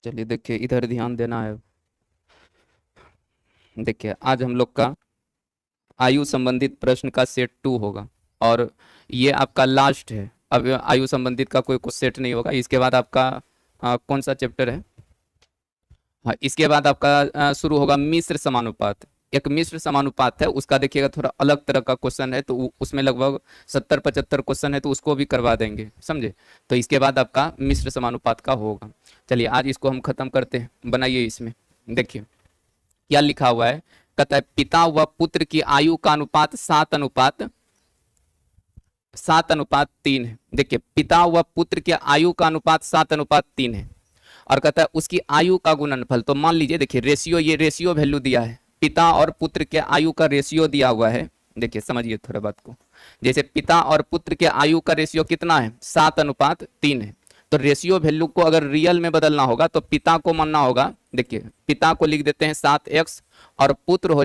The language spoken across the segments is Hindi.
चलिए देखिए, इधर ध्यान देना है। देखिए, आज हम लोग का आयु संबंधित प्रश्न का सेट 2 होगा। और ये आपका लास्ट है। अब आयु संबंधित का कोई कुछ सेट नहीं होगा। इसके बाद आपका कौन सा चैप्टर है? हाँ, इसके बाद आपका शुरू होगा मिश्र समानुपात। एक मिश्र समानुपात है, उसका देखिएगा थोड़ा अलग तरह का क्वेश्चन है, तो उसमें लगभग 70-75 क्वेश्चन है, तो उसको भी करवा देंगे, समझे। तो इसके बाद आपका मिश्र समानुपात का होगा। चलिए आज इसको हम खत्म करते हैं। बनाइए इसमें। देखिए क्या लिखा हुआ है। कहता है पिता व पुत्र की आयु का अनुपात 7:3 है। देखिए पिता व पुत्र की आयु का अनुपात 7:3 है। और कहता है उसकी आयु का गुणनफल। तो मान लीजिए, देखिए रेशियो, ये रेशियो वैल्यू दिया है। पिता और पुत्र के आयु का रेशियो दिया हुआ है। देखिए समझिए थोड़ा बात को। जैसे पिता और पुत्र के आयु का रेशियो कितना है? 7:3 है। तो रेशियो वैल्यू को अगर रियल में बदलना होगा तो पिता को मानना होगा। देखिए पिता को लिख देते हैं 7x, और पुत्र हो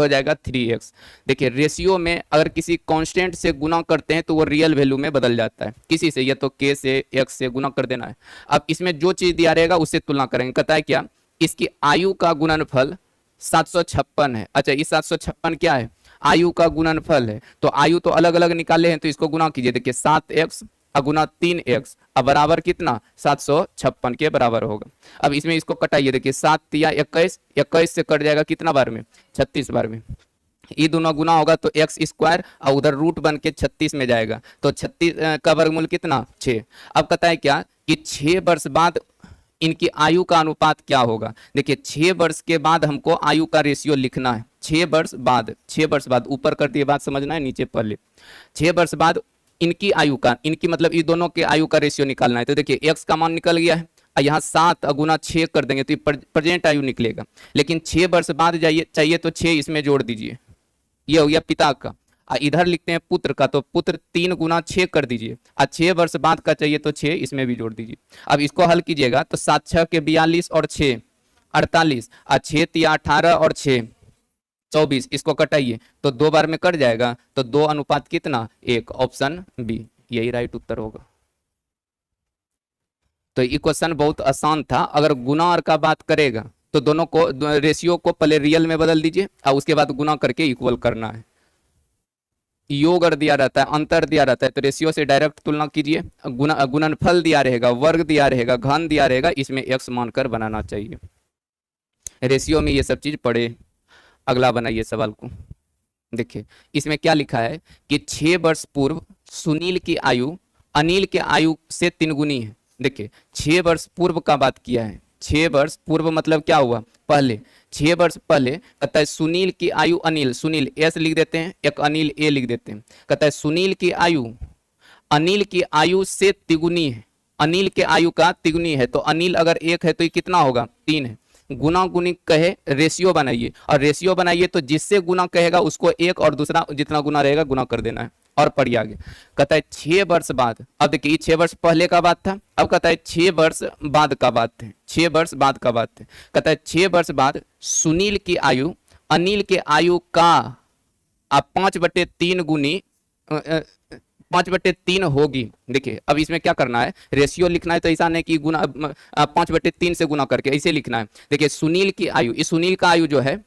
जाएगा 3x। देखिए रेशियो में अगर किसी कांस्टेंट से गुना करते हैं तो वो रियल वैल्यू में बदल जाता है। किसी से, या तो k से, x से गुना कर देना है। अब इसमें जो चीज दिया रहेगा उससे तुलना करेंगे। कहता है क्या? इसकी आयु का गुणनफल 756 है। अच्छा, ये 756 क्या है? आयु का गुणनफल है। तो आयु तो अलग अलग निकाले हैं, तो इसको गुना कीजिए। देखिए 7x गुना 3x अब बराबर कितना? 756 के बराबर होगा। अब इसमें इसको कटाइए। देखिए 7 तिया 21, 21 से कट जाएगा कितना बार में? 36 बार में। ये दोनों गुना होगा तो एक्स स्क्वायर, और उधर रूट बन के 36 में जाएगा। तो 36 का वर्गमूल कितना? 6। अब कहता है क्या कि 6 वर्ष बाद इनकी आयु का अनुपात क्या होगा। देखिए 6 वर्ष के बाद हमको आयु का रेशियो लिखना है। 6 वर्ष बाद, 6 वर्ष बाद, ऊपर कर दिए, बात समझना है, नीचे पढ़ ले। 6 वर्ष बाद इनकी आयु का, इनकी मतलब ये दोनों के आयु का रेशियो निकालना है। तो देखिए एक्स का मान निकल गया है, और यहाँ 7 गुना 6 कर देंगे तो ये प्रेजेंट आयु निकलेगा। लेकिन 6 वर्ष बाद जाइए चाहिए तो 6 इसमें जोड़ दीजिए। ये हो गया पिता का। इधर लिखते हैं पुत्र का, तो पुत्र 3 गुना 6 कर दीजिए। 6 वर्ष बाद का चाहिए तो 6 इसमें भी जोड़ दीजिए। अब इसको हल कीजिएगा तो 7 6 के 42 और 6 48, 6 तिया 18 और 6 24। इसको कटाइए तो 2 बार में कट जाएगा। तो 2 अनुपात कितना? 1। ऑप्शन बी यही राइट उत्तर होगा। तो ये क्वेश्चन बहुत आसान था। अगर गुना और का बात करेगा तो दोनों को, रेशियो को पहले रियल में बदल दीजिए और उसके बाद गुना करके इक्वल करना है। योग अगर दिया रहता है, अंतर दिया रहता है, तो रेशियो से डायरेक्ट तुलना कीजिए। गुणनफल दिया रहेगा, वर्ग दिया रहेगा, घन दिया रहेगा, इसमें एक्स मानकर बनाना चाहिए। रेशियो में ये सब चीज पढ़े। अगला बनाइए सवाल को। देखिए इसमें क्या लिखा है कि 6 वर्ष पूर्व सुनील की आयु अनिल के आयु से 3 गुनी है। देखिए 6 वर्ष पूर्व का बात किया है। 6 वर्ष पूर्व मतलब क्या हुआ? पहले। 6 वर्ष पहले कहता है सुनील की आयु, अनिल, सुनील एस लिख देते हैं, एक अनिल ए लिख देते हैं। कहता है सुनील की आयु अनिल की आयु से तिगुनी है। अनिल के आयु का तिगुनी है। तो अनिल अगर 1 है तो ये कितना होगा? 3 है। गुना गुनी कहे, रेशियो बनाइए, और रेशियो बनाइए तो जिससे गुना कहेगा उसको 1 और दूसरा जितना गुना रहेगा गुना कर देना है। और पढ़िए आगे। कहता है 6 वर्ष बाद, अब देखिए 6 वर्ष पहले का बात था, अब कहता है 6 वर्ष बाद का बात है। 6 वर्ष बाद का बात है। कहता है 6 वर्ष बाद सुनील की आयु अनिल के आयु का आप 5/3 गुनी 5/3 होगी। देखिए अब इसमें क्या करना है? रेशियो लिखना है, तो ऐसा नहीं कि गुना 5/3 से गुना करके ऐसे लिखना है। देखिए सुनील की आयु, इस सुनील का आयु जो है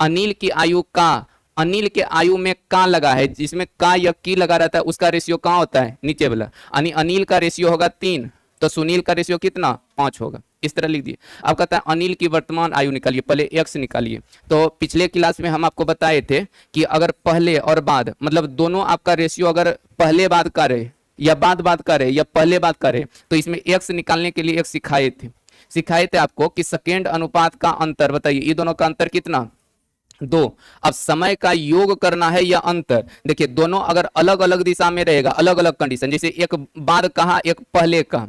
अनिल की आयु का, अनिल के आयु में का लगा है, जिसमें का या की लगा रहता है उसका रेशियो कहाँ होता है? नीचे वाला। अनिल का रेशियो होगा 3, तो सुनील का रेशियो कितना? 5 होगा। इस तरह लिख दिए। अब कहता है अनिल की वर्तमान आयु निकालिए, पहले एक्स निकालिए। तो पिछले क्लास में हम आपको बताए थे कि अगर पहले और बाद, मतलब दोनों आपका रेशियो अगर पहले बाद का रहे या बाद का रहे या पहले बाद का रहे, तो इसमें एक्स निकालने के लिए एक सिखाए थे आपको कि सेकेंड अनुपात का अंतर बताइए। ये दोनों का अंतर कितना? 2। अब समय का योग करना है या अंतर। देखिए दोनों अगर अलग अलग दिशा में रहेगा, अलग अलग कंडीशन, जैसे एक बाद कहा एक पहले का,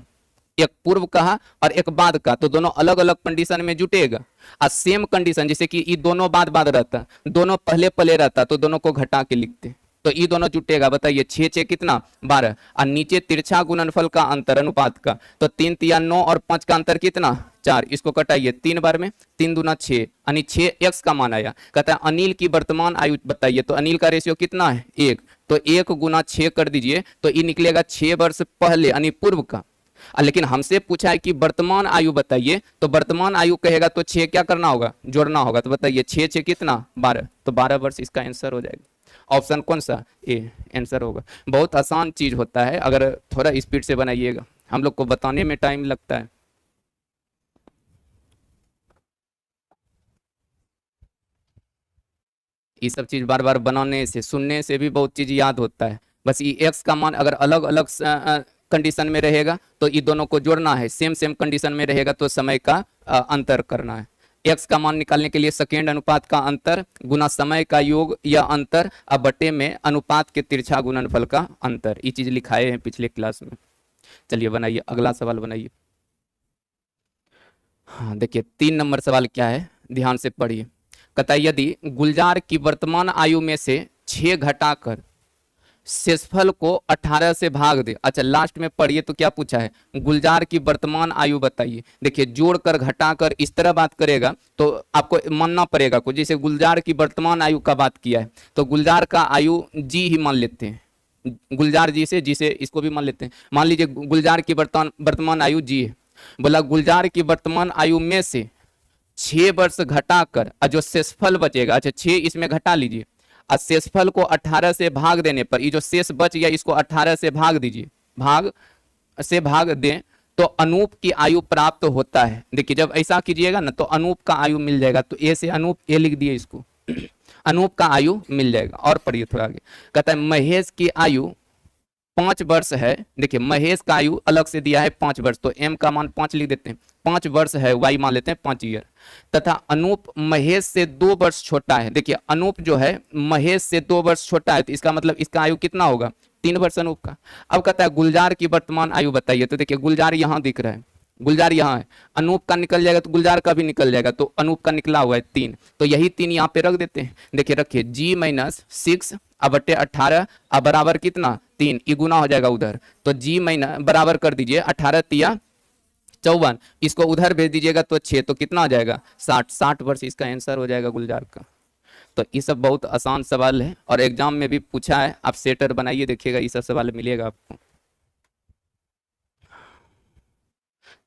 एक पूर्व कहा और एक बाद का, तो दोनों अलग अलग कंडीशन में जुटेगा। और सेम कंडीशन, जैसे कि ये दोनों बाद रहता, दोनों पहले पहले रहता, तो दोनों को घटा के लिखते, तो ये दोनों जुटेगा। बताइए 6 6 कितना? 12। और नीचे तिरछा गुणनफल का अंतर अनुपात का, तो 3 तिया 9 और 5 का अंतर कितना? 4। इसको कटाइए 3 बार में, 3 दूना 6, यानी 6 एक्स का मान आया। कहता है अनिल की वर्तमान आयु बताइए, तो अनिल का रेशियो कितना है? 1। तो 1 गुना 6 कर दीजिए, तो ये निकलेगा 6 वर्ष पहले यानी पूर्व का। लेकिन हमसे पूछा है कि वर्तमान आयु बताइए, तो वर्तमान आयु कहेगा तो 6 क्या करना होगा, जोड़ना होगा। तो बताइए 6 6 कितना 12, तो 12 वर्ष इसका आंसर हो जाएगा। ऑप्शन कौन सा, ए आंसर होगा। बहुत आसान चीज होता है, अगर थोड़ा स्पीड से बनाइएगा, हम लोग को बताने में टाइम लगता है। ये सब चीज बार बार बनाने से, सुनने से भी बहुत चीज याद होता है। बस ये एक्स का मान अगर अलग अलग कंडीशन में रहेगा तो ये दोनों को जोड़ना है, सेम सेम कंडीशन में रहेगा तो समय का अंतर करना है। एक्स का मान निकालने के लिए सेकेंड अनुपात का अंतर गुना समय का योग या अंतर अब बटे में अनुपात के तिरछा गुणनफल का अंतर। ये चीज लिखाए हैं पिछले क्लास में। चलिए बनाइए, अगला सवाल बनाइए। हाँ देखिए 3 नंबर सवाल क्या है, ध्यान से पढ़िए। कहता है यदि गुलजार की वर्तमान आयु में से 6 घटाकर शेषफल को 18 से भाग दे। अच्छा लास्ट में पढ़िए तो क्या पूछा है, गुलजार की वर्तमान आयु बताइए। देखिए जोड़कर घटाकर इस तरह बात करेगा तो आपको मानना पड़ेगा कुछ, जैसे गुलजार की वर्तमान आयु का बात किया है तो गुलजार का आयु जी ही मान लेते हैं, गुलजार जी से जी से इसको भी मान लेते हैं। मान लीजिए गुलजार की वर्तमान आयु जी है, बोला गुलजार की वर्तमान आयु में से 6 वर्ष घटाकर जो शेषफल बचेगा, अच्छा 6 इसमें घटा लीजिए, और शेषफल को 18 से भाग देने पर ये जो शेष बच गया इसको 18 से भाग दीजिए, भाग से भाग दें तो अनूप की आयु प्राप्त होता है। देखिए जब ऐसा कीजिएगा ना तो अनूप का आयु मिल जाएगा, तो ए से अनूप, ए लिख दिए इसको अनूप का आयु मिल जाएगा। और पढ़िए थोड़ा आगे, कहता है महेश की आयु 5 वर्ष है। देखिए महेश का आयु अलग से दिया है 5 वर्ष, तो एम का मान 5 लिख देते हैं, 5 वर्ष है, वाई मान लेते हैं 5 ईयर। तथा अनूप महेश से 2 वर्ष छोटा है। देखिए अनूप जो है महेश से 2 वर्ष छोटा है, तो इसका मतलब इसका आयु कितना होगा, 3 वर्ष अनूप का। अब कहता है गुलजार की वर्तमान आयु बताइए, तो देखिए गुलजार यहाँ दिख रहा है, गुलजार यहाँ है, अनूप का निकल जाएगा तो गुलजार का भी निकल जाएगा, तो अनूप का निकला हुआ है 3, तो यही 3 यहाँ पे रख देते हैं। देखिए रखिए जी माइनस 6 अब बटे 18 अब बराबर कितना 3, ये गुना हो जाएगा उधर, तो जी माइनस बराबर कर दीजिए 18 तिया 54, इसको उधर भेज दीजिएगा तो 6, तो कितना आ जाएगा 60, 60 वर्ष इसका आंसर हो जाएगा गुलजार का। तो ये सब बहुत आसान सवाल है और एग्जाम में भी पूछा है, आप सेटर बनाइए देखिएगा ये सब सवाल मिलेगा आपको।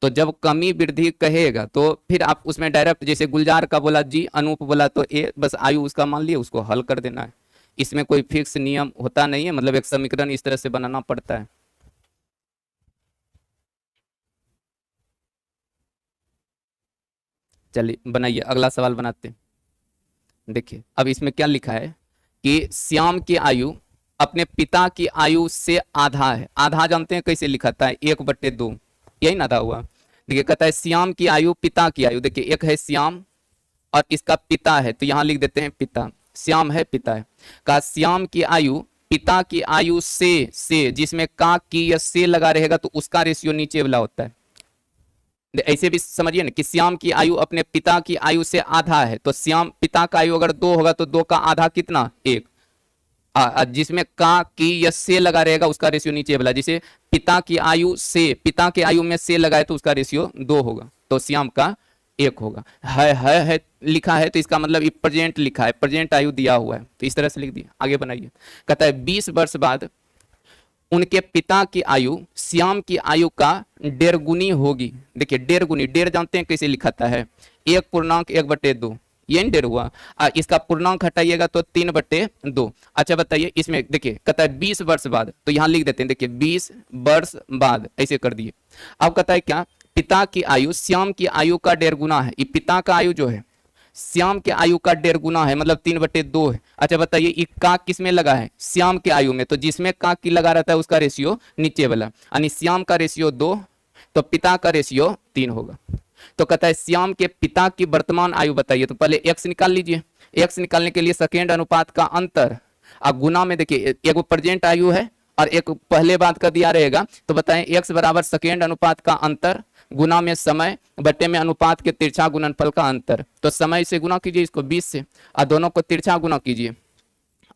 तो जब कमी वृद्धि कहेगा तो फिर आप उसमें डायरेक्ट, जैसे गुलजार का बोला जी, अनूप बोला तो ए, बस आयु उसका मान लिए उसको हल कर देना है। इसमें कोई फिक्स नियम होता नहीं है, मतलब एक समीकरण इस तरह से बनाना पड़ता है। चलिए बनाइए, अगला सवाल बनाते हैं। देखिए अब इसमें क्या लिखा है कि श्याम की आयु अपने पिता की आयु से आधा है। आधा जानते हैं कैसे लिखाता है, 1/2, यही ना आधा हुआ। देखिए कहता है श्याम की आयु पिता की आयु, देखिए एक है श्याम और इसका पिता है, तो यहां लिख देते हैं पिता, श्याम है पिता है। का श्याम की आयु पिता की आयु से जिसमें का की या से लगा रहेगा तो उसका रेशियो नीचे वाला होता है। ऐसे भी समझिए ना कि श्याम की आयु अपने पिता की आयु से आधा है, तो श्याम पिता का आयु अगर 2 होगा तो 2 का आधा कितना 1, जिसमें का की या से लगा रहेगा उसका रेशियो नीचे वाला, जिसे पिता की आयु से, पिता के आयु में से लगाए तो उसका रेशियो 2 होगा, तो श्याम का 1 होगा। है लिखा है तो इसका मतलब प्रेजेंट लिखा है, प्रेजेंट आयु दिया हुआ है, तो इस तरह से लिख दिया। आगे बनाइए, कहता है 20 वर्ष बाद उनके पिता की आयु श्याम की आयु का 1.5 गुनी होगी। देखिए 1.5 गुनी, 1.5 जानते हैं कैसे लिखाता है, 1.1/2, ये 1.5 हुआ। इसका पूर्णांक हटाइएगा तो 3/2। अच्छा बताइए इसमें देखिए कहता है 20 वर्ष बाद, तो यहाँ लिख देते हैं, देखिए 20 वर्ष बाद ऐसे कर दिए। अब कहता है क्या, पिता की आयु श्याम की आयु का 1.5 गुना है। ये पिता का आयु जो है श्याम के आयु का 1.5 गुना है, मतलब 3/2 है। अच्छा बताइए ये का किस में लगा है, श्याम के आयु में, तो जिसमें का की लगा रहता है उसका रेशियो नीचे वाला, यानी श्याम का रेशियो 2 तो पिता का रेशियो 3 होगा। तो कहता है श्याम के पिता की वर्तमान आयु बताइए, तो पहले एक्स निकाल लीजिए। एक्स निकालने के लिए सेकेंड अनुपात का अंतर अब गुना में, देखिए एक प्रेजेंट आयु है और एक पहले बात का दिया रहेगा, तो बताएं एक्स बराबर सेकेंड अनुपात का अंतर गुना में समय बटे में अनुपात के तिरछा गुणनफल का अंतर। तो समय से गुना कीजिए इसको 20 से और दोनों को तिरछा गुना कीजिए,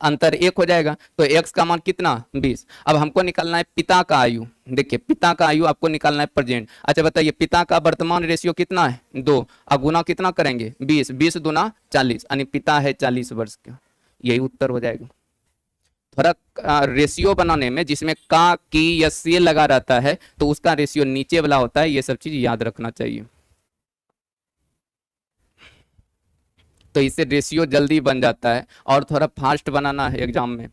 अंतर 1 हो जाएगा, तो x का मान कितना 20। अब हमको निकालना है पिता का आयु, देखिए पिता का आयु आपको निकालना है प्रेजेंट। अच्छा बताइए पिता का वर्तमान रेशियो कितना है 2, अब गुना कितना करेंगे 20, 20 दूना 40, यानी पिता है 40 वर्ष का, यही उत्तर हो जाएगा। थोड़ा रेशियो बनाने में जिसमें का, की या से लगा रहता है तो उसका रेशियो नीचे वाला होता है, ये सब चीज याद रखना चाहिए। तो इससे रेशियो जल्दी बन जाता है और थोड़ा फास्ट बनाना है एग्जाम में।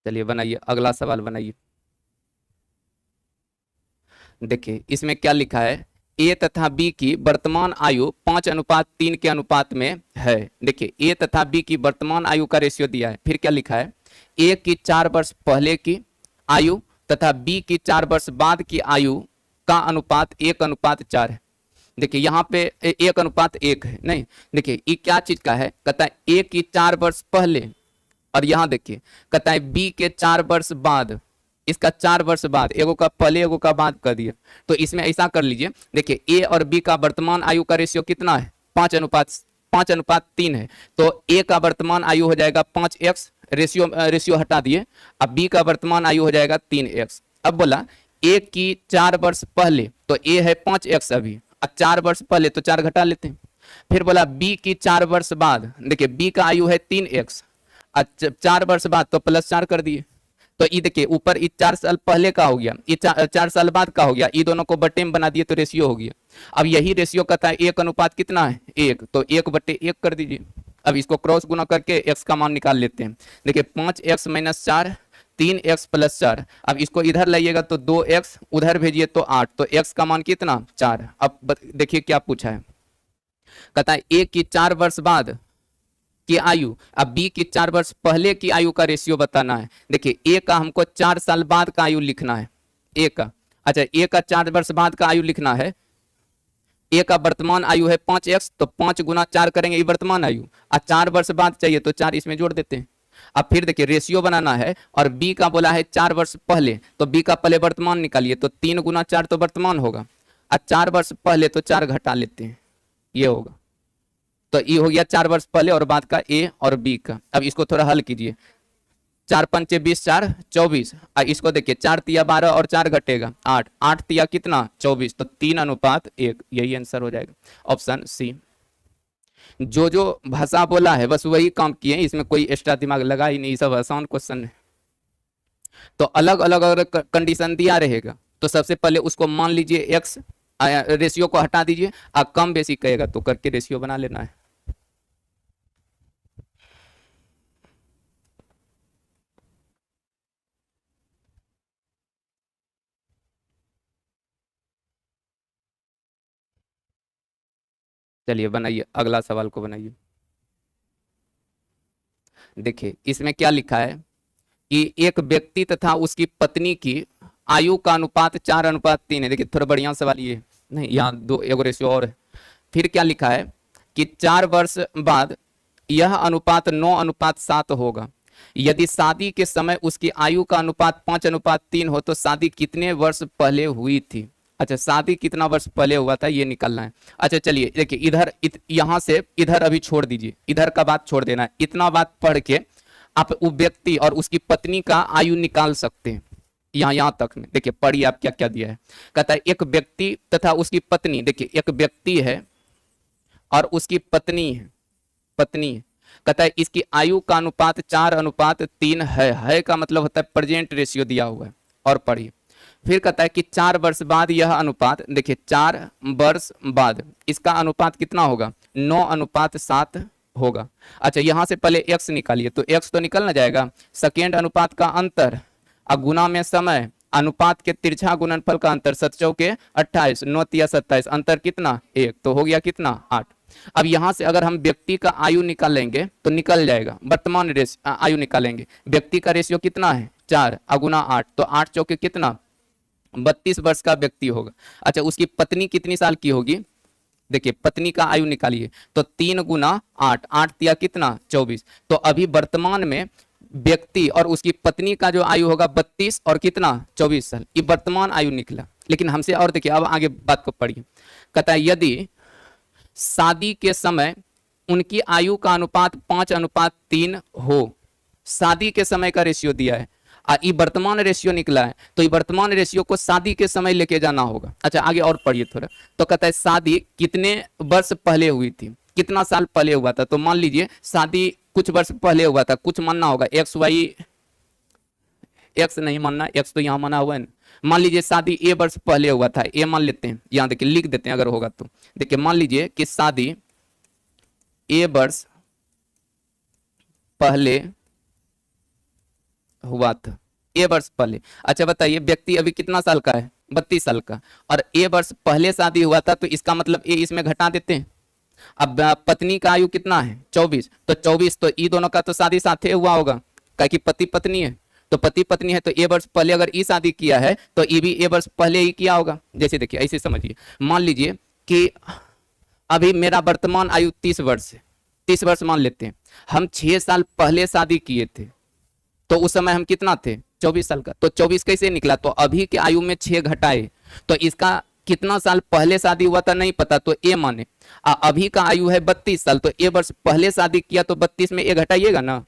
चलिए बनाइए, अगला सवाल बनाइए। देखिए इसमें क्या लिखा है, ए तथा बी की वर्तमान आयु 5:3 के अनुपात में है। देखिए ए तथा बी की वर्तमान आयु का रेशियो दिया है, फिर क्या लिखा है, ए की 4 वर्ष पहले की आयु तथा बी की 4 वर्ष बाद की आयु का अनुपात 1:4 है। देखिए यहाँ पे 1:1 है, नहीं देखिए ये क्या चीज का है, कहता है ए की 4 वर्ष पहले, और यहाँ देखिए कहता है बी के 4 वर्ष बाद, इसका 4 वर्ष बाद, एगो का पहले एगो का बाद कर दिया। तो इसमें ऐसा कर लीजिए, देखिए ए और बी का वर्तमान आयु का रेशियो कितना है, 5:3 है। तो ए का वर्तमान आयु हो जाएगा 5x, रेशियो हटा दिए, अब बी का वर्तमान आयु हो जाएगा 3x। अब बोला ए की 4 वर्ष पहले, तो ए है 5x अभी, अब 4 वर्ष पहले तो 4 घटा लेते हैं। फिर बोला बी की 4 वर्ष बाद, देखिए बी का आयु है 3x, 4 वर्ष बाद तो +4 कर दिए। तो ये देखिए ऊपर ये 4 साल पहले का हो गया, ये 4 साल बाद का हो गया, ये दोनों को बटे में बना दिए तो रेशियो हो गया। अब यही रेशियो कहता है 1 अनुपात कितना है 1, तो 1/1 कर दीजिए। अब इसको क्रॉस गुना करके x का मान निकाल लेते हैं। देखिए 5x - 4, 3x + 4। अब इसको इधर लाइएगा तो 2x, उधर भेजिए तो 8, तो x का मान कितना 4। अब देखिए क्या पूछा है, कहता है a की 4 वर्ष बाद की आयु, अब बी की 4 वर्ष पहले की आयु का रेशियो बताना है। देखिए ए का हमको 4 साल बाद का आयु लिखना है, ए का, अच्छा ए का 4 वर्ष बाद का आयु लिखना है। ए का वर्तमान आयु है 5x, तो 5 × 4 करेंगे ये वर्तमान आयु, और 4 वर्ष बाद चाहिए तो 4 इसमें जोड़ देते हैं। अब फिर देखिए रेशियो बनाना है, और बी का बोला है 4 वर्ष पहले, तो बी का पहले वर्तमान निकालिए, तो 3 × 4 तो वर्तमान होगा, और 4 वर्ष पहले तो 4 घटा लेते हैं, ये होगा। तो ये हो गया 4 वर्ष पहले और बाद का ए और बी का। अब इसको थोड़ा हल कीजिए, 4 × 5 = 20, 4 = 24। इसको देखिए 4 × 3 = 12 और 4 घटेगा 8, 8 × 3 कितना 24, तो 3:1, यही आंसर हो जाएगा, ऑप्शन सी। जो भाषा बोला है बस वही काम किए, इसमें कोई एक्स्ट्रा दिमाग लगा ही नहीं, सब आसान क्वेश्चन है। तो अलग अलग अगर कंडीशन दिया रहेगा तो सबसे पहले उसको मान लीजिए x, रेशियो को हटा दीजिए, कम बेसी कहेगा तो करके रेशियो बना लेना है। चलिए बनाइए, अगला सवाल को बनाइए। देखिए इसमें क्या लिखा है कि एक व्यक्ति तथा उसकी पत्नी की आयु का अनुपात 4:3 है। देखिए थोड़ा बढ़िया सवाल ये नहीं, यहाँ दो एगो रेशियो और है। फिर क्या लिखा है कि 4 वर्ष बाद यह अनुपात 9:7 होगा। यदि शादी के समय उसकी आयु का अनुपात 5:3 हो तो शादी कितने वर्ष पहले हुई थी। अच्छा शादी कितना वर्ष पहले हुआ था ये निकालना है। अच्छा चलिए देखिए इधर यहाँ से इधर अभी छोड़ दीजिए, इधर का बात छोड़ देना है। इतना बात पढ़ के आप वो व्यक्ति और उसकी पत्नी का आयु निकाल सकते हैं। यहाँ तक में देखिए पढ़िए आप क्या क्या दिया है। कहता है एक व्यक्ति तथा उसकी पत्नी, देखिए एक व्यक्ति है और उसकी पत्नी है, कहता है इसकी आयु का अनुपात 4:3 है का मतलब होता है प्रेजेंट रेशियो दिया हुआ है। और पढ़िए फिर कहता है कि 4 वर्ष बाद यह अनुपात, देखिए 4 वर्ष बाद इसका अनुपात कितना होगा 9:7 होगा। अच्छा यहाँ से पहले x निकालिए, तो x तो निकल ना जाएगा, सेकेंड अनुपात का अंतर गुना में समय, अनुपात के तिरछा गुणनफल का अंतर, 7 चौके 28, 9 तिया 27, अंतर कितना 1, तो हो गया कितना 8। अब यहाँ से अगर हम व्यक्ति का आयु निकालेंगे तो निकल जाएगा, वर्तमान आयु निकालेंगे, व्यक्ति का रेशियो कितना है 4 गुना 8, तो 8 चौके कितना 32 वर्ष का व्यक्ति होगा। अच्छा उसकी पत्नी कितनी साल की होगी, देखिए पत्नी का आयु निकालिए, तो 3 गुना 8, 8 तिया कितना 24, तो अभी वर्तमान में व्यक्ति और उसकी पत्नी का जो आयु होगा 32 और कितना 24 साल, ये वर्तमान आयु निकला। लेकिन हमसे और देखिए अब आगे बात को पढ़िए, कहता है यदि शादी के समय उनकी आयु का अनुपात 5:3 हो, शादी के समय का रेशियो दिया है। ये वर्तमान रेशियो निकला है, तो ये वर्तमान रेशियो को शादी के समय लेके जाना होगा। अच्छा आगे और पढ़िए थोड़ा। तो कहता है शादी कितने वर्ष पहले हुई थी, कितना साल पहले हुआ था। तो मान लीजिए शादी कुछ वर्ष पहले हुआ था, कुछ मानना होगा, एक्स वाई, एक्स नहीं मानना, एक्स तो यहाँ माना हुआ है। मान लीजिए शादी ए वर्ष पहले हुआ था, ए मान लेते हैं, यहाँ देखिए लिख देते हैं अगर होगा तो। देखिए मान लीजिए कि शादी ए वर्ष पहले हुआ था, ए वर्ष पहले। अच्छा बताइए व्यक्ति अभी कितना साल का है, 32 साल का, और ए वर्ष पहले शादी हुआ था, तो इसका मतलब ए इसमें घटा देते हैं। अब पत्नी का आयु कितना है, 24, तो 24, तो ई दोनों का तो शादी साथे हुआ होगा, क्या कि पति पत्नी है, तो पति पत्नी है, तो ए वर्ष पहले अगर ई शादी किया है तो ई भी ए वर्ष पहले ही किया होगा। जैसे देखिए ऐसे समझिए, मान लीजिए कि अभी मेरा वर्तमान आयु 30 वर्ष है, 30 वर्ष मान लेते हैं, हम 6 साल पहले शादी किए थे, तो उस समय हम कितना थे, 24 साल का। तो 24 कैसे निकला, तो अभी के आयु में 6 घटाए, तो इसका कितना साल पहले शादी हुआ था नहीं पता, तो ए माने। अभी का आयु है 32 साल, तो ए वर्ष पहले शादी किया, तो 32 में ए घटाइएगा ना।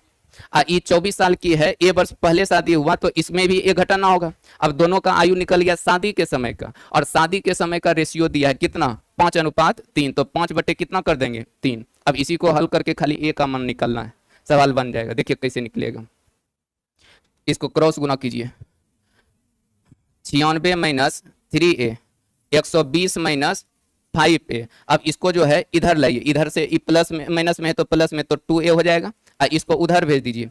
ये 24 साल की है, ए वर्ष पहले शादी हुआ, तो इसमें भी ए घटाना होगा। अब दोनों का आयु निकल गया शादी के समय का, और शादी के समय का रेशियो दिया है कितना, 5:3, तो 5 बटे कितना कर देंगे, 3। अब इसी को हल करके खाली ए का मान निकालना है, सवाल बन जाएगा। देखिए कैसे निकलेगा, इसको क्रॉस गुना कीजिए, 96 - 3a, 120 - 5a। अब इसको जो है इधर लाइए, इधर से प्लस में माइनस में है तो प्लस में, तो 2a हो जाएगा, और इसको उधर भेज दीजिए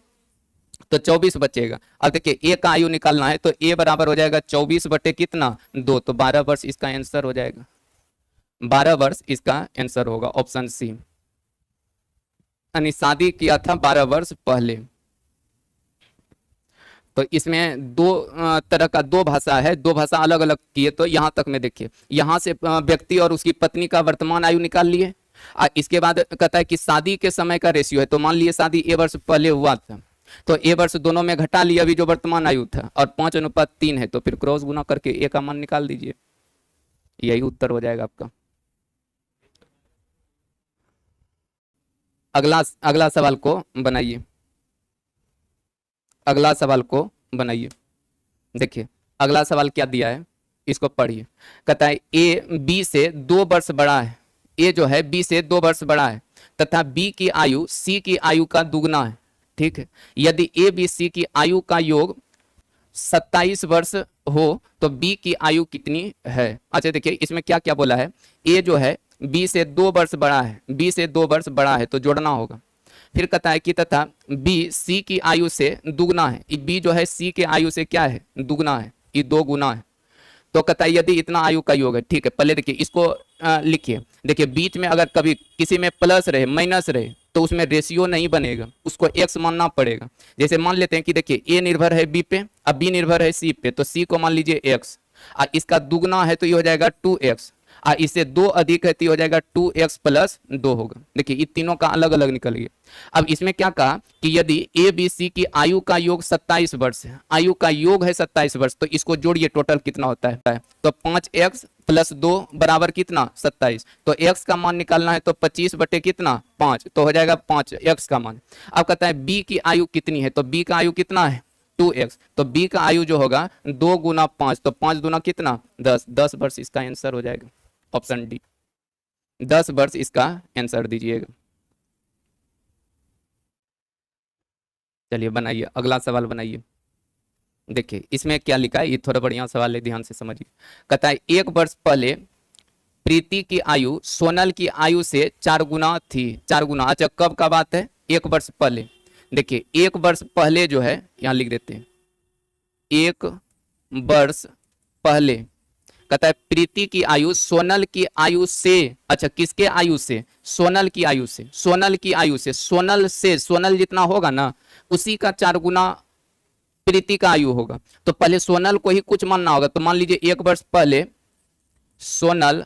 तो 24 बचेगा। अब देखिए ए का आयु निकालना है, तो ए बराबर हो जाएगा 24 बटे कितना, 2, तो 12 वर्ष इसका आंसर हो जाएगा, 12 वर्ष इसका आंसर होगा, ऑप्शन सी। यानी शादी किया था 12 वर्ष पहले। तो इसमें दो तरह का, दो भाषा है, दो भाषा अलग अलग किए। तो यहाँ तक में देखिए, यहाँ से व्यक्ति और उसकी पत्नी का वर्तमान आयु निकाल लिए। इसके बाद कहता है कि शादी के समय का रेशियो है, तो मान लिए शादी ए वर्ष पहले हुआ था, तो ए वर्ष दोनों में घटा लिया अभी जो वर्तमान आयु था, और 5:3 है, तो फिर क्रॉस गुना करके ए का मान निकाल दीजिए, यही उत्तर हो जाएगा आपका। अगला सवाल को बनाइए, अगला सवाल को बनाइए। देखिए अगला सवाल क्या दिया है, इसको पढ़िए। कहता है ए बी से 2 वर्ष बड़ा है, ए जो है बी से 2 वर्ष बड़ा है, तथा बी की आयु सी की आयु का दुगना है। ठीक है, यदि ए बी सी की आयु का योग 27 वर्ष हो तो बी की आयु कितनी है। अच्छा देखिए इसमें क्या क्या बोला है, ए जो है बी से 2 वर्ष बड़ा है, बी से 2 वर्ष बड़ा है, तो जोड़ना होगा। फिर कहता है कि तथा बी सी की आयु से दुगना है, बी जो है सी के आयु से क्या है, दुगना है, ये 2 गुना है। तो कहता है यदि इतना आयु का योग है। ठीक है, पहले देखिए इसको लिखिए। देखिए बीच में अगर कभी किसी में प्लस रहे माइनस रहे तो उसमें रेशियो नहीं बनेगा, उसको एक्स मानना पड़ेगा। जैसे मान लेते हैं कि देखिए ए निर्भर है बी पे, अब बी निर्भर है सी पे, तो सी को मान लीजिए एक्स, और इसका दुगना है तो ये हो जाएगा 2x, और इससे 2 अधिक है तो ये हो जाएगा 2x + 2 होगा। देखिए ये तीनों का अलग अलग निकल गया। अब इसमें क्या कहा कि यदि ए बी सी की आयु का योग 27 वर्ष है, आयु का योग है 27 वर्ष, तो इसको जोड़िए टोटल कितना होता है, तो 5x + 2 बराबर कितना, 27। तो x का मान निकालना है, तो 25 बटे कितना, 5, तो हो जाएगा 5x का मान। अब कहता है b की आयु कितनी है, तो b का आयु कितना है, 2x, तो b का आयु जो होगा 2 × 5, तो 5 दूना कितना, 10 वर्ष इसका आंसर हो जाएगा, ऑप्शन डी, 10 वर्ष इसका आंसर दीजिएगा। चलिए बनाइए, अगला सवाल बनाइए। देखिए इसमें क्या लिखा है, ये थोड़ा बढ़िया सवाल है, ध्यान से समझिए। कहता है 1 वर्ष पहले प्रीति की आयु सोनल की आयु से 4 गुना थी, 4 गुना। अच्छा कब का बात है, 1 वर्ष पहले। देखिए 1 वर्ष पहले जो है, यहाँ लिख देते हैं 1 वर्ष पहले। कहता है प्रीति की आयु सोनल की आयु से, अच्छा किसके आयु से, सोनल की आयु से, सोनल की आयु से, सोनल से, सोनल जितना होगा ना उसी का 4 गुना प्रीति का आयु होगा। तो पहले सोनल को ही कुछ मानना होगा, तो मान लीजिए 1 वर्ष पहले सोनल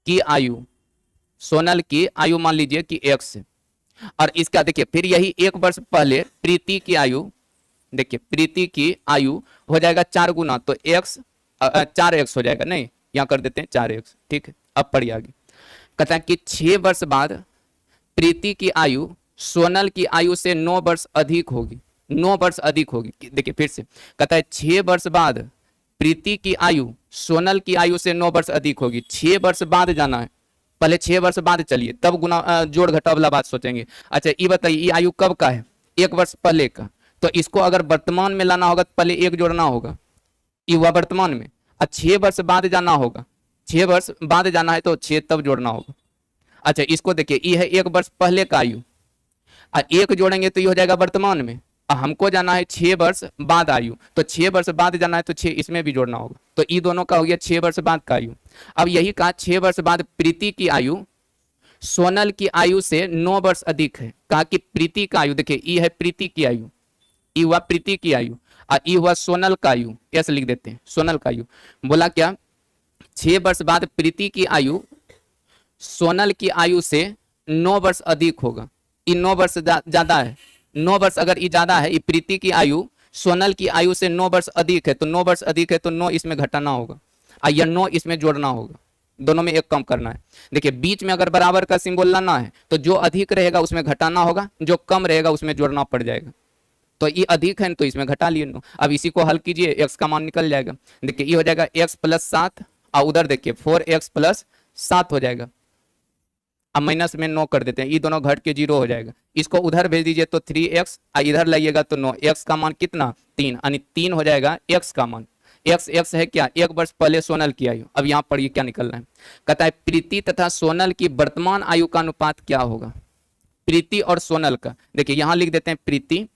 की आयु, सोनल की आयु मान लीजिए कि x, और इसका देखिए फिर यही 1 वर्ष पहले प्रीति की आयु, देखिए प्रीति की आयु हो जाएगा 4 गुना, तो x 4x हो जाएगा, नहीं यहाँ कर देते हैं 4x। ठीक है, अब पढ़िए आगे। कहता है कि 6 वर्ष बाद प्रीति की आयु सोनल की आयु से 9 वर्ष अधिक होगी। 9 वर्ष अधिक होगी। देखिए फिर से कहता है 6 वर्ष बाद प्रीति की आयु सोनल की आयु से 9 वर्ष अधिक होगी। 6 वर्ष बाद जाना है, पहले 6 वर्ष बाद चलिए, तब गुना जोड़ घटाव वाला बात सोचेंगे। अच्छा ये बताइए ये आयु कब का है? 1 वर्ष पहले का। तो इसको अगर वर्तमान में लाना होगा तो पहले 1 जोड़ना होगा, ये हुआ वर्तमान में। और 6 वर्ष बाद जाना होगा, 6 वर्ष बाद जाना है तो 6 तब जोड़ना होगा। अच्छा इसको देखिए ये है 1 वर्ष पहले का आयु, और 1 जोड़ेंगे तो ये हो जाएगा वर्तमान में। हमको जाना है 6 वर्ष बाद आयु, तो 6 वर्ष बाद जाना है तो 6 इसमें भी जोड़ना होगा। तो ये दोनों का हो गया 6 वर्ष बाद का आयु। अब यही कहा 6 वर्ष बाद प्रीति की आयु सोनल की आयु से 9 वर्ष अधिक है। कहा कि प्रीति का आयु, देखिए ये है प्रीति की आयु, ये हुआ प्रीति की आयु, और ये हुआ सोनल का आयु, ऐसे लिख देते हैं सोनल का आयु। बोला क्या 6 वर्ष बाद प्रीति की आयु सोनल की आयु से 9 वर्ष अधिक होगा। ये 9 वर्ष ज्यादा है, 9 वर्ष अगर ये ज्यादा है, ये प्रीति की आयु सोनल की आयु से 9 वर्ष अधिक है, तो 9 वर्ष अधिक है तो 9 इसमें घटाना होगा और यह 9 इसमें जोड़ना होगा, दोनों में एक कम करना है। देखिए बीच में अगर बराबर का सिंबल लाना है तो जो अधिक रहेगा उसमें घटाना होगा, जो कम रहेगा उसमें जोड़ना पड़ जाएगा। तो ये अधिक है तो इसमें घटा लिए 9। अब इसी को हल कीजिए, x का मान निकल जाएगा। देखिए ये हो जाएगा x + 7 और उधर देखिए 4x + 7 हो जाएगा। अब माइनस में 9 कर देते हैं, ये दोनों घट के 0 हो जाएगा। इसको उधर भेज दीजिए तो 3x, इधर लाइएगा तो 9। x का मान कितना 3, यानी 3 हो जाएगा x का मान। x है क्या 1 वर्ष पहले सोनल की आयु। अब यहाँ पढ़िए क्या निकलना है। कहता है प्रीति तथा सोनल की वर्तमान आयु का अनुपात क्या होगा। प्रीति और सोनल का, देखिए यहाँ लिख देते हैं प्रीति,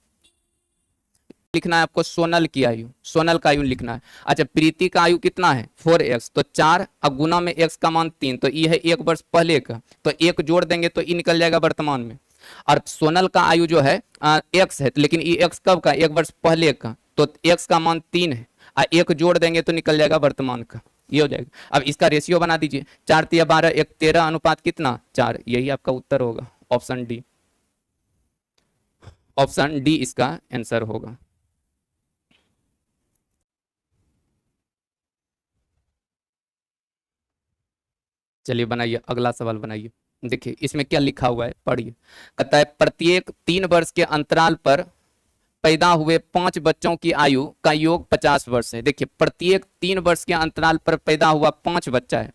लिखना है आपको सोनल की आयु, सोनल का आयु लिखना है। अच्छा प्रीति का आयु कितना है 4x, तो 4 अब गुना में x का मान 3, तो ये है 1 वर्ष पहले का, तो 1 जोड़ देंगे तो ये निकल जाएगा वर्तमान में। और सोनल का आयु जो है x है, लेकिन ये x कब का 1 वर्ष पहले का, तो x का मान 3 है और 1 जोड़ देंगे तो निकल जाएगा वर्तमान का, ये हो जाएगा। अब इसका रेशियो बना दीजिए, 4 × 12 1 13 अनुपात कितना 4, यही आपका उत्तर होगा, ऑप्शन डी। ऑप्शन डी इसका आंसर होगा। चलिए बनाइए अगला सवाल बनाइए। देखिए इसमें क्या लिखा हुआ है पढ़िए। कहता है प्रत्येक 3 वर्ष के अंतराल पर पैदा हुए 5 बच्चों की आयु का योग 50 वर्ष है। देखिए प्रत्येक 3 वर्ष के अंतराल पर पैदा हुआ 5 बच्चा है,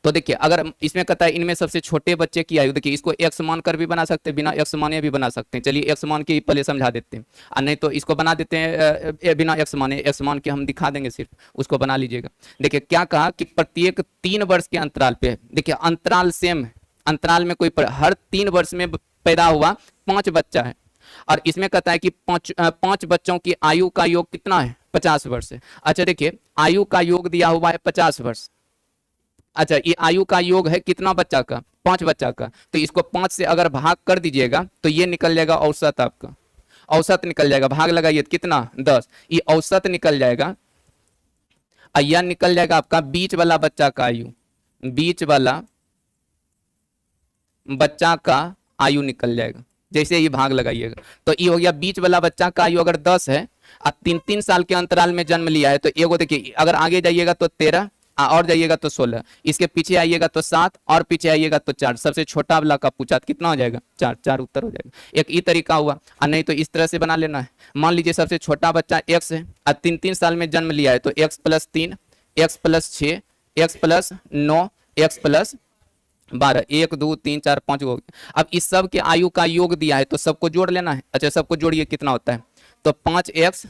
तो देखिए अगर इसमें कहता है इनमें सबसे छोटे बच्चे की आयु, देखिए इसको x मान कर भी बना सकते हैं, बिना x माने भी बना सकते हैं। चलिए x मान के पहले समझा देते हैं, और नहीं तो इसको बना देते हैं बिना x माने, x मान के हम दिखा देंगे, सिर्फ उसको बना लीजिएगा। देखिए क्या कहा कि प्रत्येक 3 वर्ष के अंतराल पे, देखिए अंतराल सेम है, अंतराल में कोई हर 3 वर्ष में पैदा हुआ 5 बच्चा है, और इसमें कहता है कि 5 बच्चों की आयु का योग कितना है 50 वर्ष है। अच्छा देखिए आयु का योग दिया हुआ है 50 वर्ष। अच्छा ये आयु का योग है कितना बच्चा का 5 बच्चा का, तो इसको 5 से अगर भाग कर दीजिएगा तो ये निकल जाएगा औसत, आपका औसत निकल जाएगा। भाग लगाइए कितना 10, ये औसत निकल जाएगा। यह निकल जाएगा आपका बीच वाला बच्चा का आयु, बीच वाला बच्चा का आयु निकल जाएगा। जैसे ये भाग लगाइएगा तो ये हो गया बीच वाला बच्चा का आयु अगर 10 है और 3-3 साल के अंतराल में जन्म लिया है, तो एगो देखिए अगर आगे जाइएगा तो 13 और जाइएगा तो 16, इसके पीछे आइएगा तो 7 और पीछे आइएगा तो 4। सबसे छोटा वाला का पूछा कितना हो जाएगा 4 उत्तर हो जाएगा। एक ये तरीका हुआ, और नहीं तो इस तरह से बना लेना है। मान लीजिए सबसे छोटा बच्चा x है और 3-3 साल में जन्म लिया है, तो x + 3 x + 6 x + 9 x + 12 1 2 3 4 5 हो गया। अब इस सब के आयु का योग दिया है तो सबको जोड़ लेना है। अच्छा सबको जोड़िए कितना होता है, तो 5x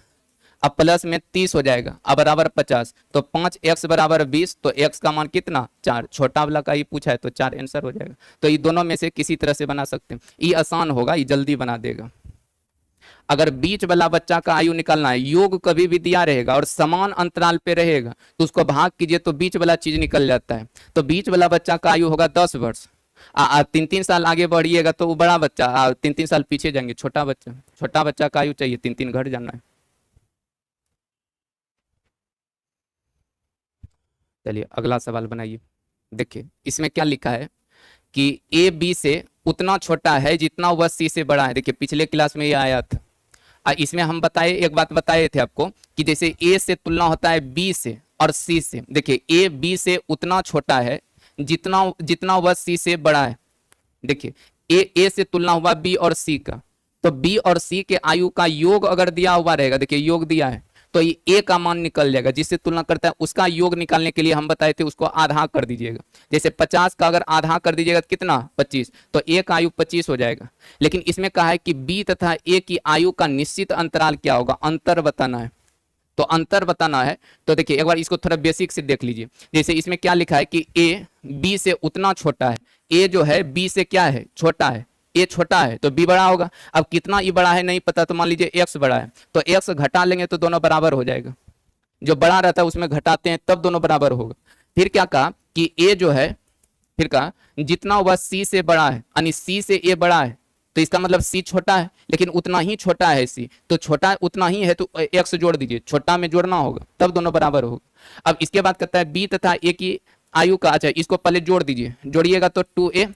अब प्लस में 30 हो जाएगा अब बराबर 50, तो 5x = 20, तो x का मान कितना 4, छोटा वाला का ही पूछा है तो 4 आंसर हो जाएगा। तो ये दोनों में से किसी तरह से बना सकते हैं, ये आसान होगा, ये जल्दी बना देगा। अगर बीच वाला बच्चा का आयु निकालना है, योग कभी भी दिया रहेगा और समान अंतराल पे रहेगा, तो उसको भाग कीजिए तो बीच वाला चीज निकल जाता है। तो बीच वाला बच्चा का आयु होगा 10 वर्ष। 3-3 साल आगे बढ़िएगा तो वो बड़ा बच्चा, 3-3 साल पीछे जाएंगे छोटा बच्चा, छोटा बच्चा का आयु चाहिए 3-3 घट जाना है। चलिए अगला सवाल बनाइए। देखिए इसमें क्या लिखा है कि ए बी से उतना छोटा है जितना वह सी से बड़ा है। देखिए पिछले क्लास में ये आया था, इसमें हम बताए, एक बात बताए थे आपको कि जैसे ए से तुलना होता है बी से और सी से। देखिए ए बी से उतना छोटा है जितना वह सी से बड़ा है। देखिए ए से तुलना हुआ बी और सी का, तो बी और सी के आयु का योग अगर दिया हुआ रहेगा, देखिए योग दिया है, तो ये ए का मान निकल जाएगा, जिससे तुलना करता है उसका योग निकालने के लिए हम बताए थे उसको आधा कर दीजिएगा। जैसे 50 का अगर आधा कर दीजिएगा तो कितना 25, तो ए का आयु 25 हो जाएगा। लेकिन इसमें कहा है कि बी तथा ए की आयु का निश्चित अंतराल क्या होगा, अंतर बताना है। तो अंतर बताना है तो देखिए एक बार इसको थोड़ा बेसिक से देख लीजिए। जैसे इसमें क्या लिखा है कि ए बी से उतना छोटा है, ए जो है बी से क्या है, छोटा है, ए छोटा है तो बी बड़ा होगा। अब कितना ई बड़ा है नहीं पता, तो मान लीजिए एक्स बड़ा है, तो एक्स घटा लेंगे तो दोनों बराबर हो जाएगा। जो बड़ा रहता है उसमें घटाते हैं तब दोनों बराबर होगा। फिर क्या कहा कि ए जो है, फिर कहा जितना वह सी से बड़ा है, यानी सी से ए बड़ा है, तो इसका मतलब सी छोटा है, लेकिन उतना ही छोटा है सी, तो छोटा उतना ही है तो एक्स जोड़ दीजिए, छोटा में जोड़ना होगा तब दोनों बराबर होगा। अब इसके बाद कहता है बी तथा ए की आयु का, अच्छा इसको पहले जोड़ दीजिए, जोड़िएगा तो 2a,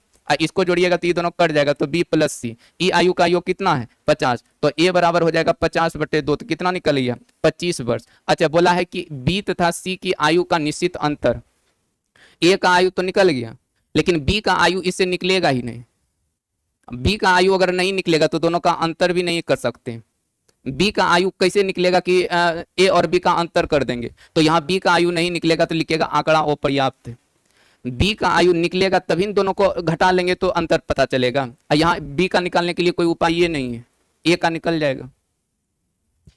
इसको जोड़िएगा तो ये दोनों कट जाएगा, तो b प्लस सी, ई आयु का योग कितना है 50, तो a बराबर हो जाएगा 50/2, तो कितना निकल गया 25 वर्ष। अच्छा बोला है कि b तथा c की आयु का निश्चित अंतर, a का आयु तो निकल गया, लेकिन b का आयु इससे निकलेगा ही नहीं। b का आयु अगर नहीं निकलेगा तो दोनों का अंतर भी नहीं कर सकते। b का आयु कैसे निकलेगा कि a और b का अंतर कर देंगे, तो यहाँ b का आयु नहीं निकलेगा तो लिखेगा आंकड़ा अपर्याप्त है। b का आयु निकलेगा तभी दोनों को घटा लेंगे तो अंतर पता चलेगा। यहाँ b का निकालने के लिए कोई उपाय ये नहीं है, a का निकल जाएगा।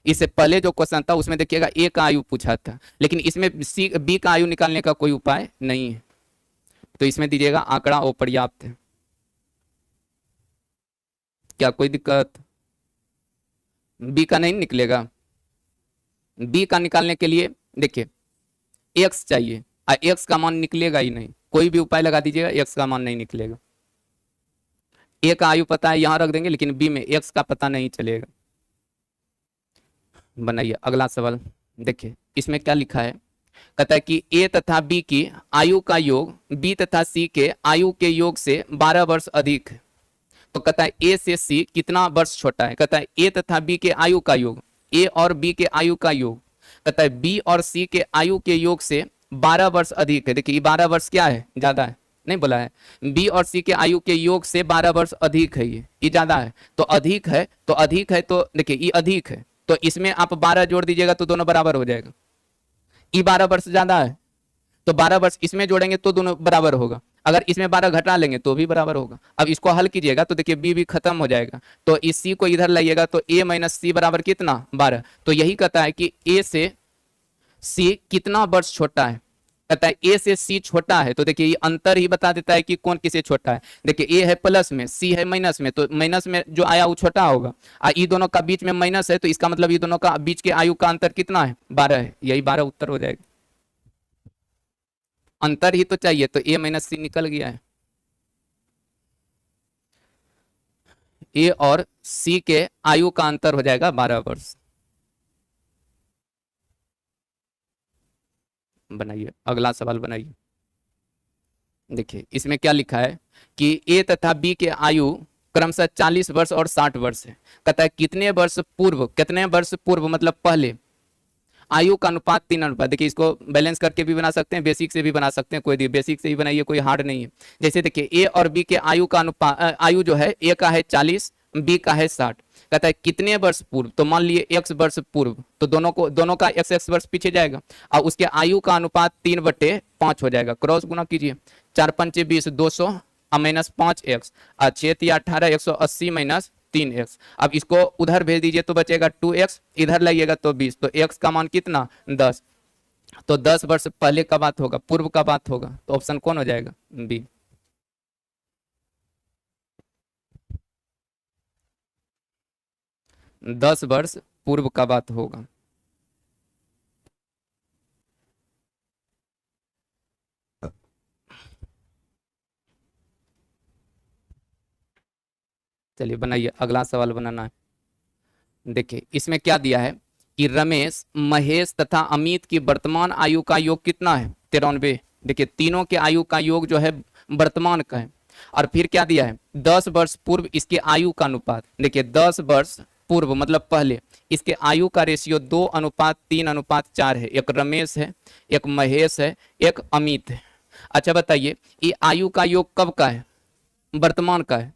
इससे पहले जो क्वेश्चन था उसमें देखिएगा a का आयु पूछा था, लेकिन इसमें b का आयु निकालने का कोई उपाय नहीं है, तो इसमें दीजिएगा आंकड़ा अपर्याप्त है। क्या कोई दिक्कत, b का नहीं निकलेगा। b का निकालने के लिए देखिए x चाहिए, x का मान निकलेगा ही नहीं, कोई भी उपाय लगा दीजिएगा x का मान नहीं निकलेगा। a का आयु पता है यहां रख देंगे, लेकिन b में x का पता नहीं चलेगा। बनाइए अगला सवाल, देखिए इसमें क्या लिखा है, कहता है कि a तथा b की आयु का योग b तथा c के आयु के योग से 12 वर्ष अधिक है। तो कहता है a से c कितना वर्ष छोटा है, कहता है a तथा b के आयु का योग, a और b के आयु का योग, कहता है b और c के आयु के योग से 12 वर्ष अधिक है। देखिए 12 वर्ष क्या है, ज्यादा है, नहीं बोला है, b और c के आयु के योग से 12 वर्ष अधिक है, ये ज्यादा है, तो अधिक है, तो अधिक है, तो देखिए ये अधिक है, तो इसमें आप 12 जोड़ दीजिएगा तो दोनों बराबर हो जाएगा। ये 12 वर्ष ज्यादा है तो 12 वर्ष इसमें जोड़ेंगे तो दोनों बराबर होगा, अगर इसमें 12 घटा लेंगे तो भी बराबर होगा। अब इसको हल कीजिएगा तो देखिए b भी खत्म हो जाएगा, तो इस c को इधर लाइएगा तो a माइनस सी बराबर कितना 12। तो यही कहता है कि a से c कितना वर्ष छोटा है, कहता है a से c छोटा है, तो देखिए ये अंतर ही बता देता है कि कौन किसे छोटा है। देखिए a है प्लस में, c है माइनस में, तो माइनस में जो आया वो छोटा होगा, ये दोनों का बीच में माइनस है, तो इसका मतलब ये दोनों का बीच के आयु का अंतर कितना है 12 है, यही 12 उत्तर हो जाएगा। अंतर ही तो चाहिए, तो a माइनस सी निकल गया है। a और c के आयु का अंतर हो जाएगा 12 वर्ष। बनाइए अगला सवाल बनाइए। देखिए इसमें क्या लिखा है कि a तथा b के आयु क्रमशः 40 वर्ष और 60 वर्ष है। कहता है कितने वर्ष पूर्व मतलब पहले आयु का अनुपात 3 अनुपात। देखिए इसको बैलेंस करके भी बना सकते हैं, बेसिक से भी बना सकते हैं, कोई बेसिक से ही बनाइए, कोई हार्ड नहीं है। जैसे देखिए a और b के आयु का अनुपात, आयु जो है a का है 40, b का है 60। कहता है कितने वर्ष पूर्व, तो मान लिए x वर्ष पूर्व, तो दोनों का x वर्ष पीछे जाएगा और उसके आयु का अनुपात 3/5 हो जाएगा। क्रॉस गुना कीजिए, 4 पंचे 20, 200 माइनस 5x, 6 या 18, 180 माइनस 3x। अब इसको उधर भेज दीजिए तो बचेगा 2x, इधर लाइएगा तो 20, तो x का मान कितना 10, तो 10 वर्ष पहले का बात होगा, पूर्व का बात होगा, तो ऑप्शन कौन हो जाएगा बी। दस वर्ष पूर्व का बात होगा। चलिए बनाइए अगला सवाल बनाना है। देखिए इसमें क्या दिया है कि रमेश, महेश तथा अमित की वर्तमान आयु का योग कितना है 93। देखिए तीनों के आयु का योग जो है वर्तमान का है, और फिर क्या दिया है 10 वर्ष पूर्व इसके आयु का अनुपात। देखिए 10 वर्ष पूर्व मतलब पहले इसके आयु का रेशियो 2:3:4 है। एक रमेश है, एक महेश है, एक अमित है। अच्छा बताइए ये आयु का योग कब का है, वर्तमान का है,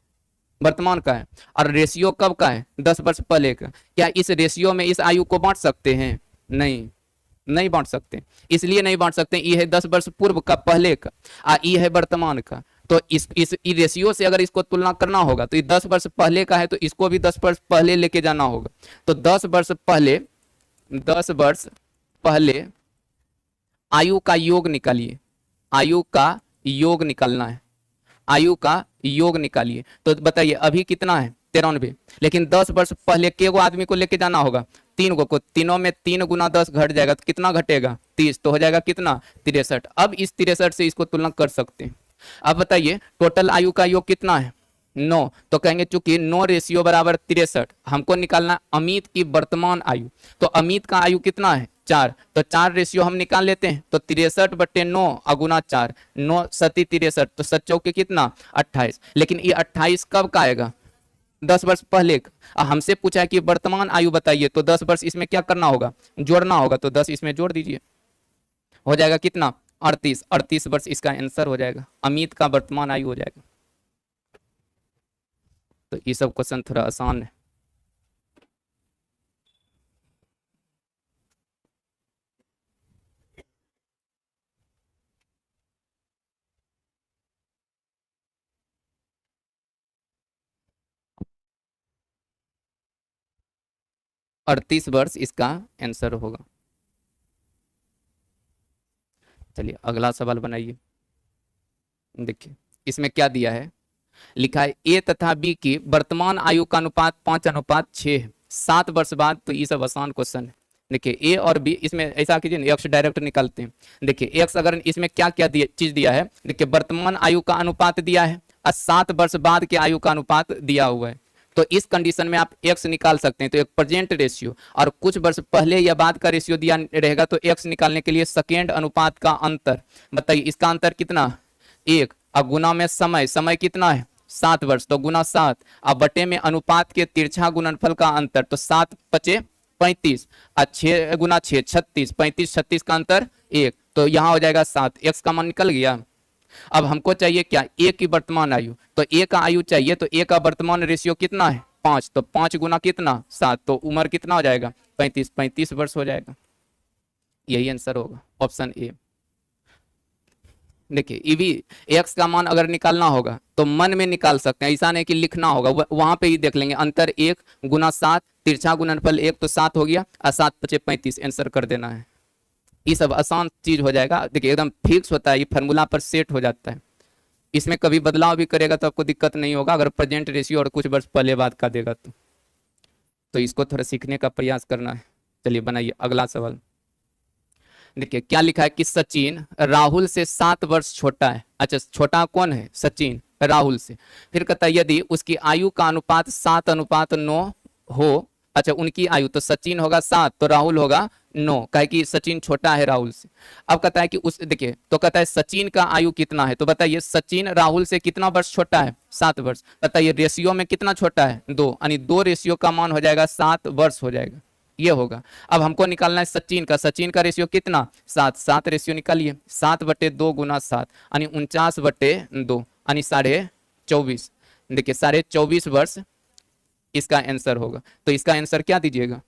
वर्तमान का है, और रेशियो कब का है, 10 वर्ष पहले का। क्या इस रेशियो में इस आयु को बांट सकते हैं, नहीं, नहीं बांट सकते। इसलिए नहीं बांट सकते, ये है 10 वर्ष पूर्व का, पहले का, ये है वर्तमान का। तो इस रेशियो से अगर इसको तुलना करना होगा तो ये 10 वर्ष पहले का है, तो इसको भी 10 वर्ष पहले लेके जाना होगा। तो 10 वर्ष पहले, 10 वर्ष पहले आयु का योग निकालिए, आयु का योग निकालना है, आयु का योग निकालिए। तो बताइए अभी कितना है, 93। लेकिन 10 वर्ष पहले के गो आदमी को लेके जाना होगा, 3 गो को। तीनों में 3 गुना 10 घट जाएगा तो कितना घटेगा, 30, तो हो जाएगा कितना, 63। अब इस 63 से इसको तुलना कर सकते हैं। अब बताइए टोटल आयु का योग कितना है, 9। तो कहेंगे चूंकि 9 रेशियो बराबर 63, हमको निकालना अमित की वर्तमान आयु। तो अमित का आयु कितना है, 4। तो 4 रेशियो हम निकाल लेते हैं, तो 63/9 अगुना 4, 9 सती 63, तो 7 चौके कितना, 28। लेकिन ये 28 कब का आएगा, 10 वर्ष पहले का। हमसे पूछा है कि वर्तमान आयु बताइए, तो 10 वर्ष इसमें क्या करना होगा, जोड़ना होगा। तो 10 इसमें जोड़ दीजिए, हो जाएगा कितना, 38। 38 वर्ष इसका आंसर हो जाएगा, अमित का वर्तमान आयु हो जाएगा। तो ये सब क्वेश्चन थोड़ा आसान है। अड़तीस वर्ष इसका आंसर होगा। चलिए अगला सवाल बनाइए। देखिए इसमें क्या दिया है, लिखा है ए तथा बी की वर्तमान आयु का अनुपात 5:6 है 7 वर्ष बाद। तो ये सब आसान क्वेश्चन है। देखिए ए और बी, इसमें ऐसा कीजिए ना, एक्स डायरेक्ट निकालते हैं। देखिए एक्स अगर इसमें क्या क्या चीज दिया है, देखिए वर्तमान आयु का अनुपात दिया है और 7 वर्ष बाद के आयु का अनुपात दिया हुआ है। तो इस कंडीशन में आप एक्स निकाल सकते हैं। तो एक प्रेजेंट रेशियो और कुछ वर्ष पहले या बाद का रेशियो दिया रहेगा, तो एक्स निकालने के लिए सेकेंड अनुपात का अंतर, बताइए इसका अंतर कितना, 1। अब गुना में समय, समय कितना है 7 वर्ष, तो गुना 7। अब बटे में अनुपात के तिरछा गुणनफल का अंतर, तो 7 × 5 = 35, 6 गुना 6 = 36, 35 36 का अंतर 1, तो यहाँ हो जाएगा 7। एक्स का मान निकल गया। अब हमको चाहिए क्या, ए की वर्तमान आयु। तो ए का आयु चाहिए, तो ए का वर्तमान रेशियो कितना है 5, तो 5 गुना कितना 7, तो उम्र कितना हो जाएगा 35, 35 वर्ष हो जाएगा। यही आंसर होगा, ऑप्शन ए। देखिए ये भी एक्स का मान अगर निकालना होगा तो मन में निकाल सकते हैं, ऐसा नहीं कि लिखना होगा, वहां पे ही देख लेंगे। अंतर 1 गुना 7, तिरछा गुणनफल 1, तो 7 हो गया, और 7 × 5 = 35 आंसर कर देना है। ये सब आसान चीज हो जाएगा। देखिए एकदम फिक्स होता है, ये फार्मूला पर सेट हो जाता है। इसमें कभी बदलाव भी करेगा तो आपको दिक्कत नहीं होगा, अगर प्रेजेंट रेशियो और कुछ वर्ष पहले बाद का देगा तो इसको थोड़ा सीखने का प्रयास करना है। चलिए बनाइए अगला सवाल। देखिए क्या लिखा है कि सचिन राहुल से 7 वर्ष छोटा है। अच्छा छोटा कौन है, सचिन राहुल से। फिर कहता है यदि उसकी आयु का अनुपात 7:9 हो, अच्छा उनकी आयु, तो सचिन होगा 7 तो राहुल होगा 9, कहे कि सचिन छोटा है राहुल से। अब कहता है कि उस, देखिए तो कहता है सचिन का आयु कितना है, तो बताइए सचिन राहुल से कितना वर्ष छोटा है 7 वर्ष। बताइए रेशियो में कितना छोटा है 2, यानी 2 रेशियो का मान हो जाएगा 7 वर्ष हो जाएगा, ये होगा। अब हमको निकालना है सचिन का, सचिन का रेशियो कितना 7, 7 रेशियो निकालिए, 7/2 गुना 7 यानी 49/2 यानी 24.5। देखिए 24.5 वर्ष इसका आंसर होगा। तो इसका आंसर क्या दीजिएगा,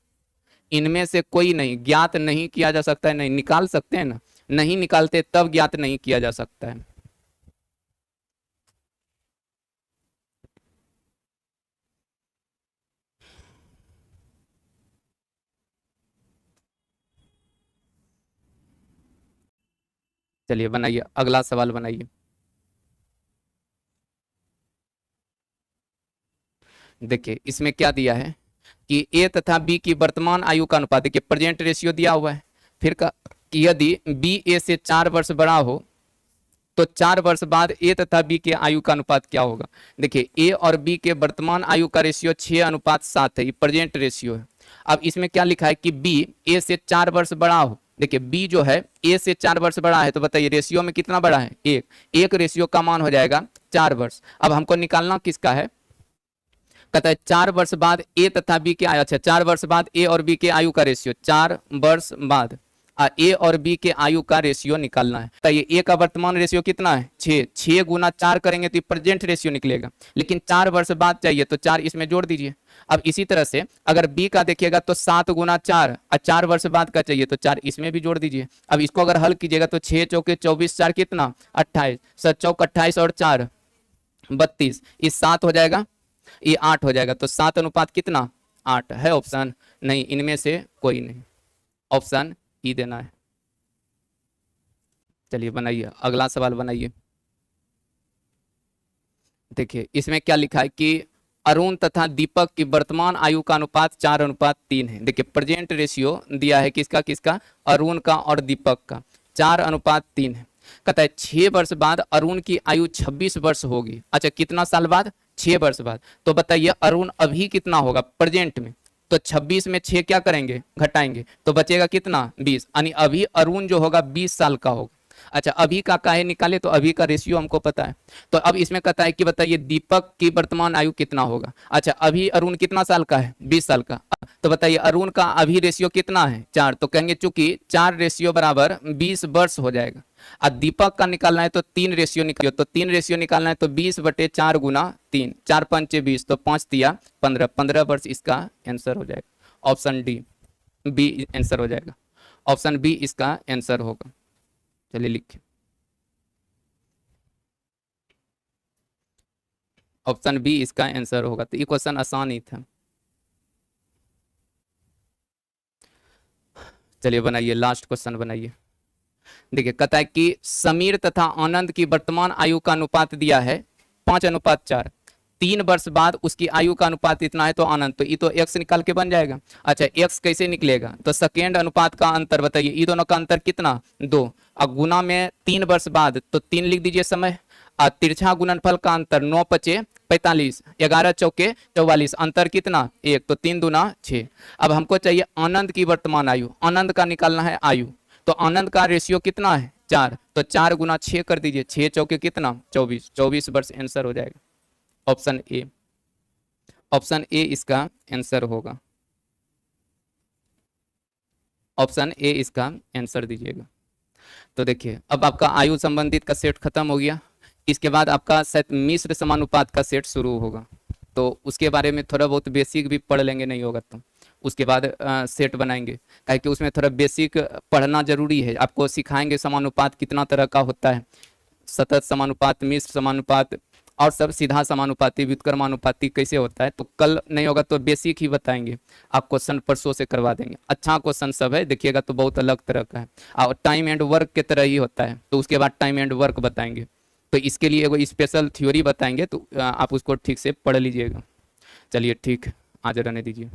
इनमें से कोई नहीं, ज्ञात नहीं किया जा सकता है, नहीं निकाल सकते हैं ना, नहीं निकालते तब ज्ञात नहीं किया जा सकता है। चलिए बनाइए अगला सवाल बनाइए। देखिए इसमें क्या दिया है कि ए तथा बी की वर्तमान आयु का अनुपात, देखिए प्रेजेंट रेशियो दिया हुआ है। फिर का कि यदि बी ए से 4 वर्ष बड़ा हो तो 4 वर्ष बाद ए तथा बी के आयु का अनुपात क्या होगा। देखिए ए और बी के वर्तमान आयु का रेशियो 6:7 है, ये प्रेजेंट रेशियो है। अब इसमें क्या लिखा है कि बी ए से 4 वर्ष बड़ा हो। देखिए बी जो है ए से 4 वर्ष बड़ा है, तो बताइए रेशियो में कितना बड़ा है 1, 1 रेशियो का मान हो जाएगा 4 वर्ष। अब हमको निकालना किसका है, कहता है 4 वर्ष बाद ए तथा बी के आयु, अच्छा 4 वर्ष बाद ए और बी के आयु का रेशियो 4 वर्ष बाद ए और बी के आयु का रेशियो निकालना है। बताइए ए का वर्तमान रेशियो कितना है 6, 6 गुना 4 करेंगे तो प्रेजेंट रेशियो निकलेगा, लेकिन 4 वर्ष बाद चाहिए तो 4 इसमें जोड़ दीजिए। अब इसी तरह से अगर बी का देखिएगा तो 7 गुना 4 और 4 वर्ष बाद का चाहिए तो 4 इसमें भी जोड़ दीजिए। अब इसको अगर हल कीजिएगा तो 6 चौके 24, 4 कितना 28, 7 चौक 28 और 4 32, इस 7 हो जाएगा, ये 8 हो जाएगा। तो 7 अनुपात कितना 8 है ऑप्शन नहीं, इनमें से कोई नहीं, ऑप्शन ई देना है। चलिए बनाइए अगला सवाल बनाइए। देखिए इसमें क्या लिखा है कि अरुण तथा दीपक की वर्तमान आयु का अनुपात 4:3 है। देखिए प्रेजेंट रेशियो दिया है किसका किसका, अरुण का और दीपक का, 4:3 है। कहता है 6 वर्ष बाद अरुण की आयु 26 वर्ष होगी। अच्छा कितना साल बाद 6 वर्ष बाद। तो बताइए अरुण अभी कितना होगा प्रेजेंट में, तो 26 में 6 क्या करेंगे घटाएंगे तो बचेगा कितना 20, यानी अभी अरुण जो होगा 20 साल का होगा। अच्छा अभी का काहे निकाले, तो अभी का रेशियो हमको पता है। तो अब इसमें कहता है कि बताइए दीपक की वर्तमान आयु कितना होगा। अच्छा अभी अरुण कितना साल का है 20 साल का, तो बताइए अरुण का अभी रेशियो कितना है 4, तो कहेंगे चूंकि 4 रेशियो बराबर 20 वर्ष हो जाएगा। और दीपक का निकालना है तो 3 रेशियो निकालिए, तो 3 रेशियो निकालना है तो 20/4 गुना 3, 4 पंचे 20, तो 5 तिया 15, 15 वर्ष इसका आंसर हो जाएगा। ऑप्शन डी बी आंसर हो जाएगा, ऑप्शन बी इसका आंसर होगा। चलिए लिखिए ऑप्शन बी इसका आंसर होगा। तो ये क्वेश्चन आसान ही था। चलिए बनाइए लास्ट क्वेश्चन बनाइए। देखिए कहता है कि समीर तथा आनंद की वर्तमान आयु का अनुपात दिया है 5:4, 3 वर्ष बाद उसकी आयु का अनुपात इतना है तो आनंद, तो ये तो x निकाल के बन जाएगा। अच्छा x कैसे निकलेगा, तो सेकेंड अनुपात का अंतर बताइए, ये दोनों का अंतर कितना 2, और गुना में 3 वर्ष बाद तो 3 लिख दीजिए समय, और तिरछा गुणनफल का अंतर 9 पचे 45, 11 चौके 44, अंतर कितना 1, तो 3 दूना 6। अब हमको चाहिए आनंद की वर्तमान आयु, आनंद का निकालना है आयु, तो आनंद का रेशियो कितना है 4, तो 4 गुना 6 कर दीजिए, 6 चौके कितना 24, 24 वर्ष आंसर हो जाएगा। ऑप्शन ए, ऑप्शन ए इसका आंसर होगा, ऑप्शन ए इसका आंसर दीजिएगा। तो देखिए अब आपका आयु संबंधित का सेट खत्म हो गया, इसके बाद आपका शायद मिश्र समानुपात का सेट शुरू होगा, तो उसके बारे में थोड़ा बहुत बेसिक भी पढ़ लेंगे, नहीं होगा तो उसके बाद सेट बनाएंगे, काहे कि उसमें थोड़ा बेसिक पढ़ना जरूरी है। आपको सिखाएंगे समानुपात कितना तरह का होता है, सतत समानुपात, मिश्र समानुपात और सब, सीधा समानुपाती, व्युत्क्रमानुपाती कैसे होता है। तो कल नहीं होगा तो बेसिक ही बताएंगे, आप क्वेश्चन परसों से करवा देंगे। अच्छा क्वेश्चन सब है, देखिएगा तो बहुत अलग तरह का है और टाइम एंड वर्क के तरह ही होता है, तो उसके बाद टाइम एंड वर्क बताएंगे। तो इसके लिए एगो स्पेशल थ्योरी बताएंगे, तो आप उसको ठीक से पढ़ लीजिएगा। चलिए ठीक, आज रहने दीजिए।